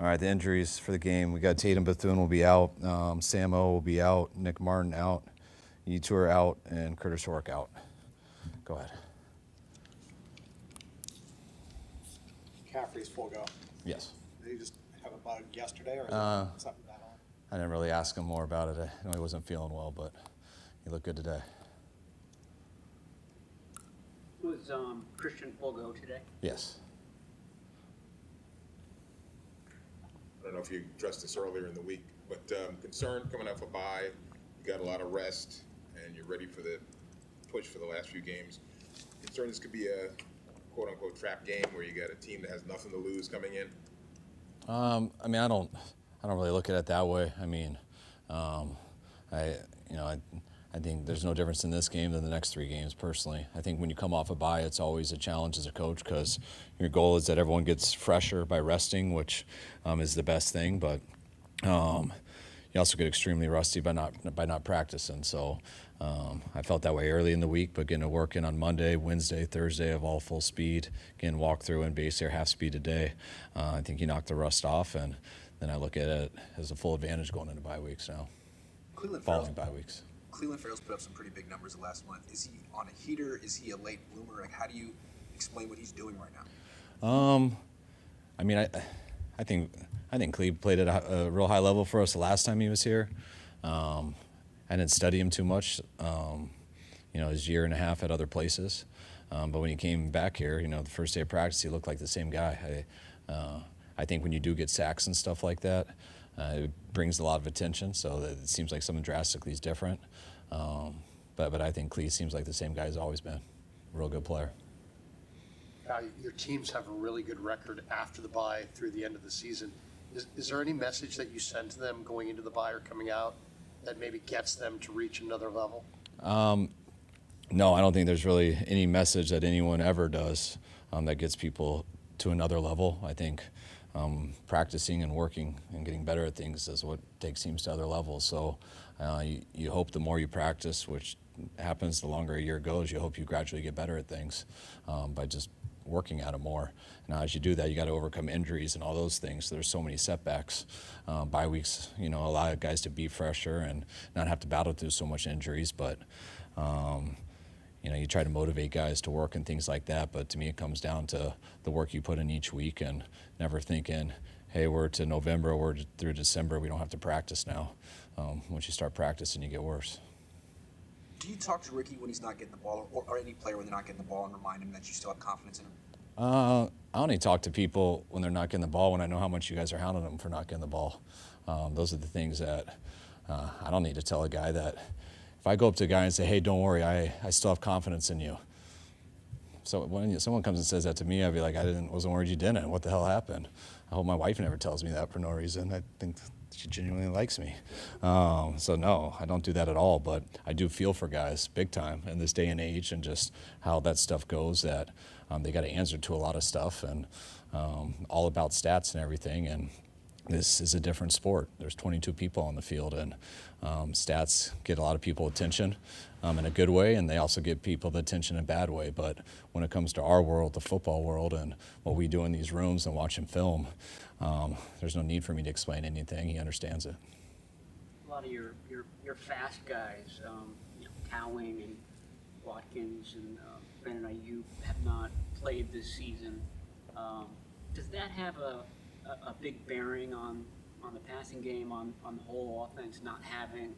All right, the injuries for the game. We got Tatum Bethune will be out. Sam O will be out. Nick Martin out. Yetur out. And Curtis Rourke out. Go ahead. Caffrey's full go. Yes. Did he just have a bug yesterday, or is it something that on? I didn't really ask him more about it. I know he wasn't feeling well, but he looked good today. Was Christian full go today? Yes. I don't know if you addressed this earlier in the week, but concern coming off a bye, you got a lot of rest, and you're ready for the push for the last few games. Concern this could be a quote-unquote trap game where you got a team that has nothing to lose coming in? I mean, I don't really look at it that way. I mean, I think there's no difference in this game than the next 3 games, personally. I think when you come off a bye, it's always a challenge as a coach because your goal is that everyone gets fresher by resting, which is the best thing. But you also get extremely rusty by not practicing. So I felt that way early in the week, but getting to work in on Monday, Wednesday, Thursday of all full speed, getting walk through and base air half speed a day. I think you knocked the rust off, and then I look at it as a full advantage going into bye weeks now. Following bye weeks. Cleveland Ferrell's put up some pretty big numbers the last month. Is he on a heater? Is he a late bloomer? Like, how do you explain what he's doing right now? I mean, I think Cleve played at a real high level for us the last time he was here. I didn't study him too much, his year and a half at other places. But when he came back here, the first day of practice, he looked like the same guy. I think when you do get sacks and stuff like that, it brings a lot of attention, so that it seems like something drastically is different. But I think Cleve seems like the same guy he's always been. Real good player. Your teams have a really good record after the bye through the end of the season. Is there any message that you send to them going into the bye or coming out that maybe gets them to reach another level? No, I don't think there's really any message that anyone ever does that gets people to another level. I think practicing and working and getting better at things is what takes teams to other levels. So you hope the more you practice, which happens the longer a year goes, you hope you gradually get better at things by just working at it more. Now, as you do that, you got to overcome injuries and all those things. There's so many setbacks. Bye weeks, allow guys to be fresher and not have to battle through so much injuries. But you try to motivate guys to work and things like that. But to me, it comes down to the work you put in each week and never thinking, hey, we're to November, we're through December, we don't have to practice now. Once you start practicing, you get worse. Do you talk to Ricky when he's not getting the ball, or any player when they're not getting the ball, and remind him that you still have confidence in him? I only talk to people when they're not getting the ball, when I know how much you guys are hounding them for not getting the ball. Those are the things that I don't need to tell a guy that. If I go up to a guy and say, hey, don't worry, I still have confidence in you. So when someone comes and says that to me, I'd be like, wasn't worried you didn't. What the hell happened? I hope my wife never tells me that for no reason. I think she genuinely likes me. So no, I don't do that at all. But I do feel for guys big time in this day and age and just how that stuff goes, that they got to answer to a lot of stuff and all about stats and everything. And this is a different sport. There's 22 people on the field, and stats get a lot of people attention in a good way, and they also give people the attention in a bad way. But when it comes to our world, the football world, and what we do in these rooms and watching film, there's no need for me to explain anything. He understands it. A lot of your fast guys, Cowing and Watkins and Brandon Ayuk have not played this season. Does that have a big bearing on the passing game, on the whole offense not having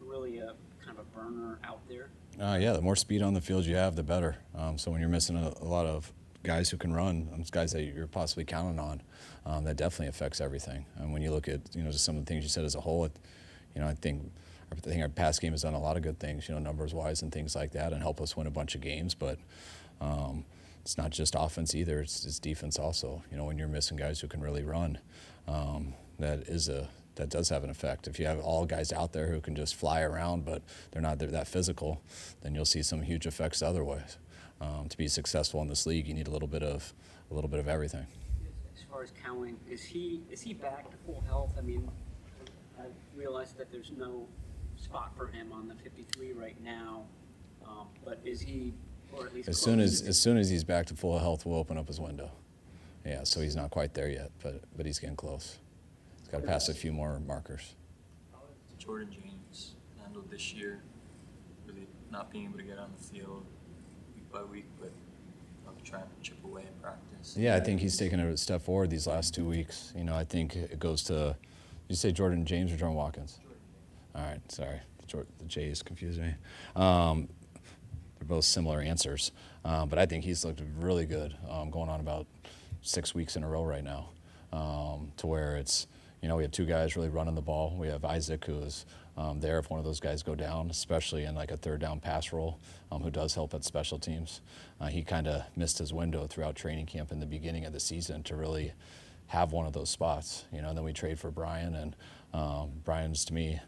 really a kind of a burner out there? Yeah, the more speed on the field you have, the better. So when you're missing a lot of guys who can run, guys that you're possibly counting on, that definitely affects everything. And when you look at just some of the things you said as a whole, I think our pass game has done a lot of good things, numbers-wise and things like that, and help us win a bunch of games. But it's not just offense either; it's defense also. When you're missing guys who can really run, that does have an effect. If you have all guys out there who can just fly around, but they're not that physical, then you'll see some huge effects the other ways. To be successful in this league, you need a little bit of everything. As far as Cowing, is he back to full health? I mean, I realize that there's no spot for him on the 53 right now, but is he, or at least as soon as he's back to full health, we'll open up his window. Yeah, so he's not quite there yet, but he's getting close. He's got to pass a few more markers. How has Jordan James handled this year, really not being able to get on the field week by week, but trying to chip away in practice? Yeah, I think he's taken a step forward these last 2 weeks. I think it goes to, did you say Jordan James or Jordan Watkins? All right, sorry. The J's confused me. They're both similar answers. But I think he's looked really good, going on about 6 weeks in a row right now, to where it's, we have two guys really running the ball. We have Isaac, who is there if one of those guys go down, especially in like a third down pass roll, who does help at special teams. He kind of missed his window throughout training camp in the beginning of the season to really have one of those spots, and then we trade for Brian, and Brian's, to me,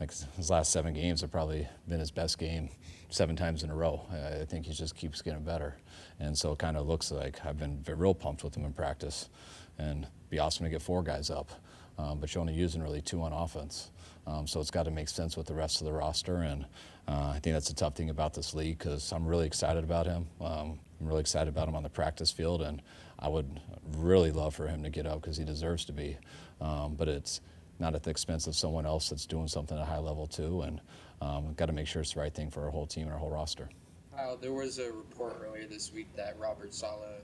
like his last 7 games have probably been his best game 7 times in a row. I think he just keeps getting better. And so it kind of looks like I've been real pumped with him in practice. And it'd be awesome to get 4 guys up. But you're only using really 2 on offense. So it's got to make sense with the rest of the roster. And I think that's the tough thing about this league, because I'm really excited about him. I'm really excited about him on the practice field. And I would really love for him to get up, because he deserves to be. But it's not at the expense of someone else that's doing something at a high level too, and got to make sure it's the right thing for our whole team and our whole roster. There was a report earlier this week that Robert Saleh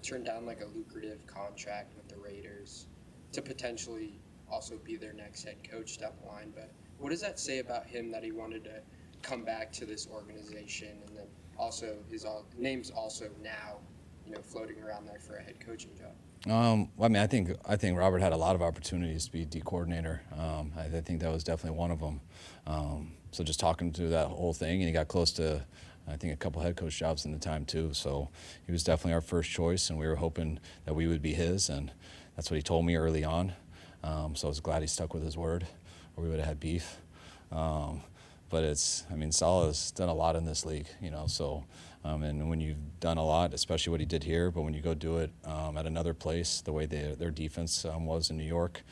turned down like a lucrative contract with the Raiders to potentially also be their next head coach down the line. But what does that say about him, that he wanted to come back to this organization, and then also his name's also now, floating around there for a head coaching job? I think Robert had a lot of opportunities to be D coordinator. I think that was definitely one of them. So just talking through that whole thing, and he got close to, I think, a couple head coach jobs in the time too. So he was definitely our first choice, and we were hoping that we would be his, and that's what he told me early on. So I was glad he stuck with his word, or we would have had beef. But Saleh's done a lot in this league, so, and when you've done a lot, especially what he did here, but when you go do it at another place, the way their defense was in New York,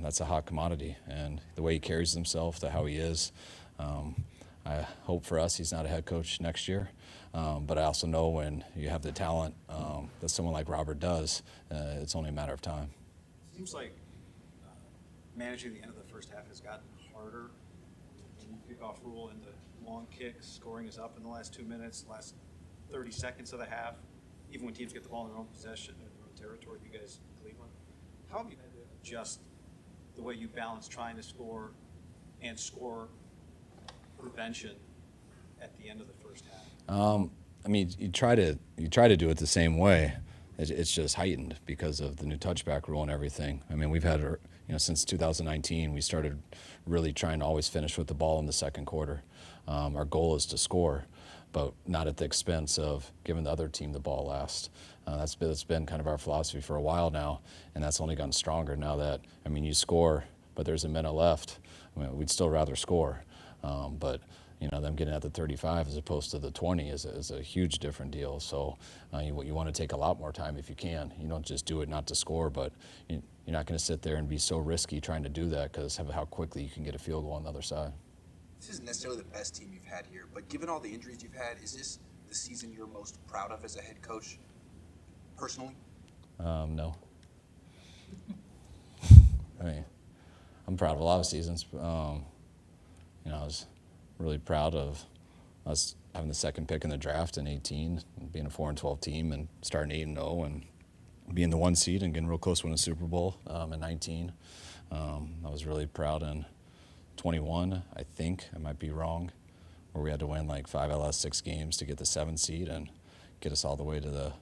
that's a hot commodity. And the way he carries himself, to how he is, I hope for us he's not a head coach next year. But I also know when you have the talent that someone like Robert does, it's only a matter of time. Seems like managing the end of the first half has gotten harder. Kickoff rule and the long kicks, scoring is up in the last 2 minutes, last 30 seconds of the half, even when teams get the ball in their own possession, in their own territory. You guys in Cleveland, how have you had to adjust the way you balance trying to score and score prevention at the end of the first half? You try to do it the same way. It's just heightened because of the new touchback rule and everything. We've had, since 2019, we started really trying to always finish with the ball in the second quarter. Our goal is to score, but not at the expense of giving the other team the ball last. That's been kind of our philosophy for a while now, and that's only gotten stronger now that, you score, but there's a minute left. We'd still rather score, but them getting at the 35 as opposed to the 20 is a huge different deal. So you want to take a lot more time if you can. You don't just do it not to score, but you're not going to sit there and be so risky trying to do that, because of how quickly you can get a field goal on the other side. This isn't necessarily the best team you've had here, but given all the injuries you've had, is this the season you're most proud of as a head coach, personally? No. I'm proud of a lot of seasons. I was really proud of us having the second pick in the draft in 18, being a 4-12 team, and starting 8-0, and being the 1 seed and getting real close to winning a Super Bowl in 19. I was really proud in 21, I think, I might be wrong, where we had to win like 5 out of the last 6 games to get the 7 seed and get us all the way to the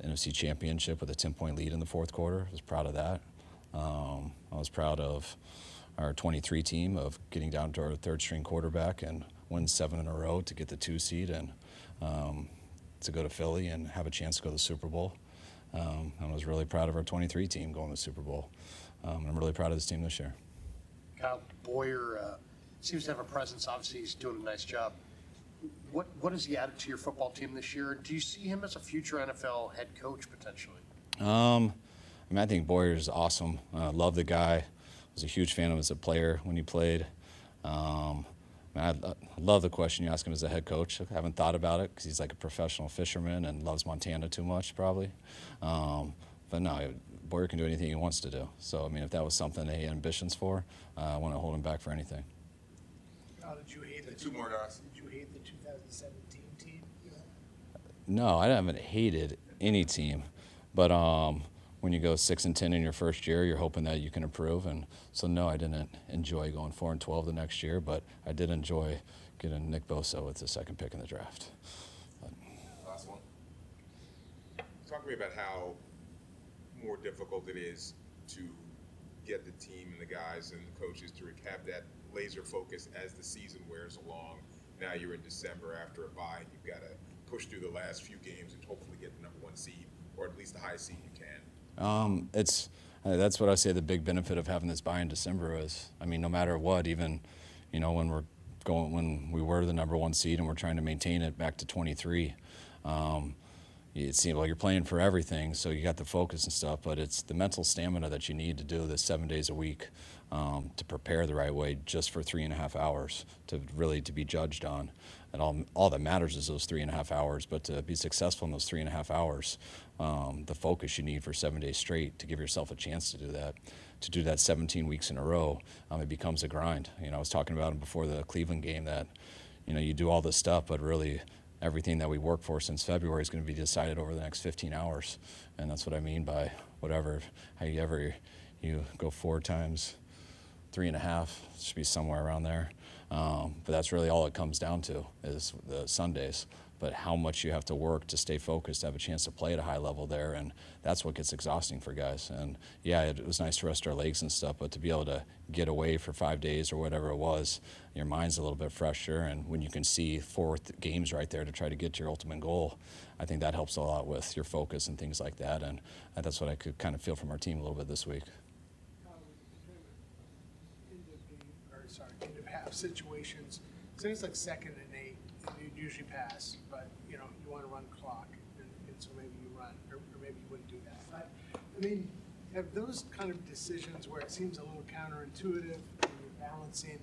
NFC Championship with a 10-point lead in the fourth quarter. I was proud of that. I was proud of our 23 team of getting down to our third-string quarterback and win 7 in a row to get the 2 seed and to go to Philly and have a chance to go to the Super Bowl. I was really proud of our 23 team going to the Super Bowl. I'm really proud of this team this year. Kyle, Boyer seems to have a presence. Obviously, he's doing a nice job. What has he added to your football team this year? Do you see him as a future NFL head coach potentially? I think Boyer's awesome. Love the guy. Was a huge fan of him as a player when he played. Man, I love the question you ask him as a head coach. I haven't thought about it because he's like a professional fisherman and loves Montana too much, probably. But no, Boyer can do anything he wants to do. So, I mean, if that was something that he had ambitions for, I wouldn't hold him back for anything. How did you hate the Two more guys. Did you hate the 2017 team? No, I haven't hated any team. But when you go 6-10 in your first year, you're hoping that you can improve. And so, no, I didn't enjoy going 4-12 the next year, but I did enjoy getting Nick Bosa with the second pick in the draft. Last one. Talk to me about how more difficult it is to get the team and the guys and the coaches to have that laser focus as the season wears along. Now you're in December after a bye, and you've got to push through the last few games and hopefully get the number 1 seed, or at least the highest seed you can. That's what I say the big benefit of having this bye in December is. I mean, no matter what, even, when we were the number 1 seed and we're trying to maintain it back to 23, it seems like you're playing for everything, so you got the focus and stuff, but it's the mental stamina that you need to do this 7 days a week to prepare the right way just for 3.5 hours to be judged on. And all that matters is those 3.5 hours, but to be successful in those 3.5 hours, the focus you need for 7 days straight to give yourself a chance to do that 17 weeks in a row, it becomes a grind. I was talking about it before the Cleveland game that, you do all this stuff, but really everything that we work for since February is going to be decided over the next 15 hours. And that's what I mean by however you go 4 times 3.5, it should be somewhere around there. But that's really all it comes down to is the Sundays. But how much you have to work to stay focused, to have a chance to play at a high level there, and that's what gets exhausting for guys. And yeah, it was nice to rest our legs and stuff, but to be able to get away for 5 days or whatever it was, your mind's a little bit fresher, and when you can see 4 games right there to try to get to your ultimate goal, I think that helps a lot with your focus and things like that, and that's what I could kind of feel from our team a little bit this week. End of half situations. So it's like 2nd and 8, and you'd usually pass, but you want to run clock, and so maybe you run, or maybe you wouldn't do that. I mean, have those kind of decisions where it seems a little counterintuitive, and you're balancing,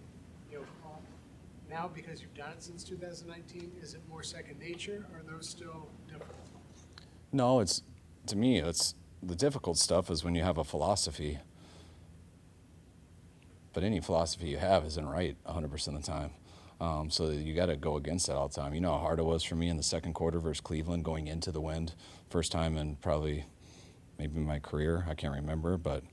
clock now because you've done it since 2019? Is it more second nature, or are those still difficult? No, to me, it's the difficult stuff is when you have a philosophy. But any philosophy you have isn't right 100% of the time. So you got to go against that all the time. You know how hard it was for me in the second quarter versus Cleveland going into the wind. First time in probably maybe my career. I can't remember, but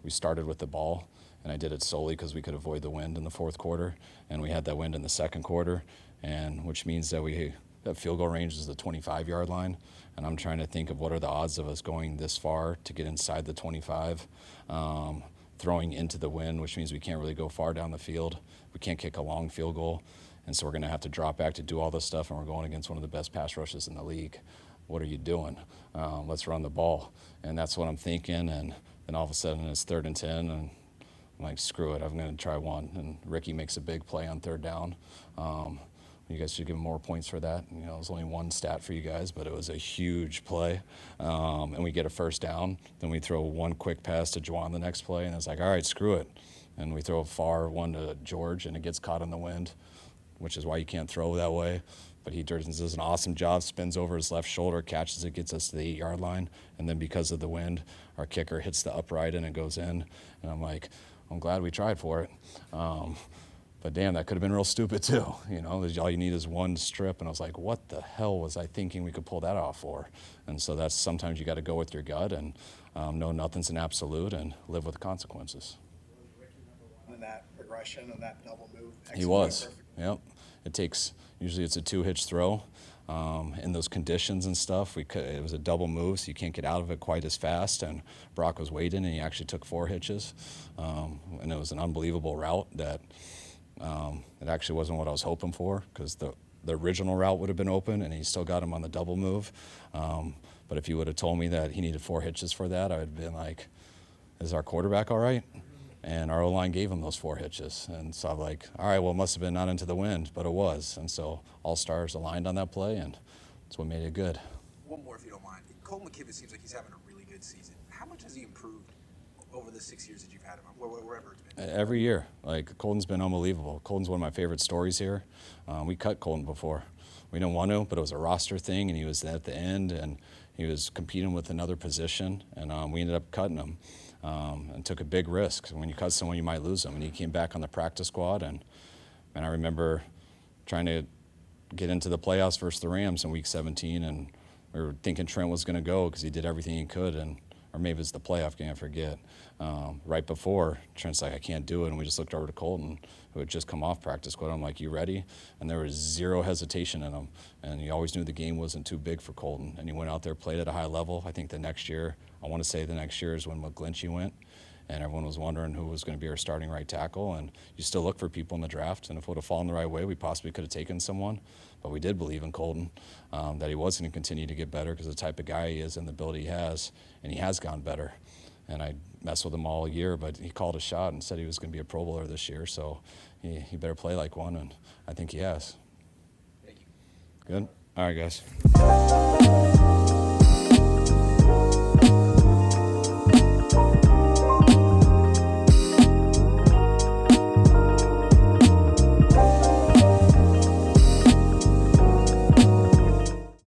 we started with the ball, and I did it solely because we could avoid the wind in the fourth quarter. And we had that wind in the second quarter, and which means that that field goal range is the 25-yard line. And I'm trying to think of what are the odds of us going this far to get inside the 25. Throwing into the wind, which means we can't really go far down the field. We can't kick a long field goal. And so we're going to have to drop back to do all this stuff, and we're going against one of the best pass rushes in the league. What are you doing? Let's run the ball. And that's what I'm thinking. And then all of a sudden it's 3rd and 10, and I'm like, screw it, I'm going to try one. And Ricky makes a big play on 3rd down. You guys should give him more points for that. It was only one stat for you guys, but it was a huge play. And we get a 1st down. Then we throw one quick pass to Juwan the next play, and it's like, all right, screw it. And we throw a far one to George, and it gets caught in the wind, which is why you can't throw that way. But he does an awesome job, spins over his left shoulder, catches it, gets us to the 8-yard line. And then because of the wind, our kicker hits the upright, and it goes in. And I'm like, I'm glad we tried for it. But damn, that could have been real stupid too. All you need is one strip. And I was like, what the hell was I thinking we could pull that off for? And so that's sometimes you got to go with your gut and know nothing's an absolute and live with the consequences. And that progression and that double move. He was. Yep. Usually it's a 2-hitch throw. In those conditions and stuff, it was a double move, so you can't get out of it quite as fast. And Brock was waiting, and he actually took 4 hitches. And it was an unbelievable route that it actually wasn't what I was hoping for, because the original route would have been open, and he still got him on the double move. But if you would have told me that he needed 4 hitches for that, I would have been like, is our quarterback all right? And our O-line gave him those 4 hitches. And so I'm like, all right, well, it must have been not into the wind, but it was. And so all stars aligned on that play, and that's what made it good. One more, if you don't mind. Colton McKivitz seems like he's having a really good season. How much has he improved over the 6 years that you've had him, wherever it's been? Every year. Like, Colton's been unbelievable. Colton's one of my favorite stories here. We cut Colton before. We didn't want to, but it was a roster thing, and he was at the end, and he was competing with another position, and we ended up cutting him and took a big risk. When you cut someone, you might lose them. And he came back on the practice squad, and I remember trying to get into the playoffs versus the Rams in Week 17, and we were thinking Trent was going to go because he did everything he could, or maybe it's the playoff game, I forget. Right before, Trent's like, I can't do it, and we just looked over to Colton, who had just come off practice squad. I'm like, you ready? And there was zero hesitation in him, and he always knew the game wasn't too big for Colton, and he went out there, played at a high level. I think the next year, I want to say the next year is when McGlinchey went, and everyone was wondering who was going to be our starting right tackle, and you still look for people in the draft, and if it would have fallen the right way, we possibly could have taken someone, but we did believe in Colton, that he was going to continue to get better because of the type of guy he is and the ability he has, and he has gone better. And I messed with him all year, but he called a shot and said he was going to be a Pro Bowler this year, so he better play like one, and I think he has. Thank you. Good? All right, guys.